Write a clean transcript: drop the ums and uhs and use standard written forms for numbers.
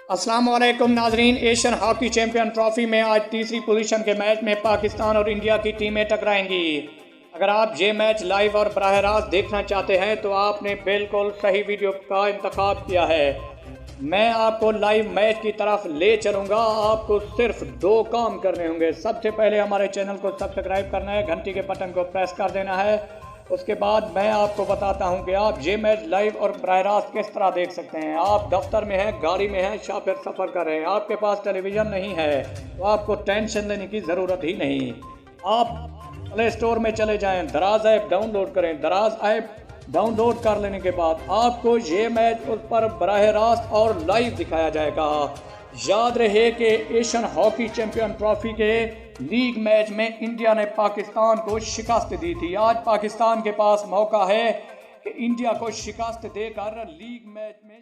अस्सलाम वालेकुम नाजरीन। एशियन हॉकी चैंपियन ट्रॉफी में आज तीसरी पोजीशन के मैच में पाकिस्तान और इंडिया की टीमें टकराएंगी। अगर आप ये मैच लाइव और बराह रास्त देखना चाहते हैं तो आपने बिल्कुल सही वीडियो का इंतखाब किया है। मैं आपको लाइव मैच की तरफ ले चलूँगा। आपको सिर्फ दो काम करने होंगे। सबसे पहले हमारे चैनल को सब्सक्राइब करना है, घंटी के बटन को प्रेस कर देना है। उसके बाद मैं आपको बताता हूं कि आप ये मैच लाइव और बराह रास्त किस तरह देख सकते हैं। आप दफ्तर में हैं, गाड़ी में हैं या फिर सफ़र कर रहे हैं, आपके पास टेलीविज़न नहीं है तो आपको टेंशन लेने की ज़रूरत ही नहीं। आप प्ले स्टोर में चले जाएं, दराज ऐप डाउनलोड करें। दराज ऐप डाउनलोड कर लेने के बाद आपको ये मैच उस पर बराह रास्त और लाइव दिखाया जाएगा। याद रहे कि एशियन हॉकी चैंपियन ट्रॉफी के लीग मैच में इंडिया ने पाकिस्तान को शिकस्त दी थी। आज पाकिस्तान के पास मौका है कि इंडिया को शिकस्त देकर लीग मैच में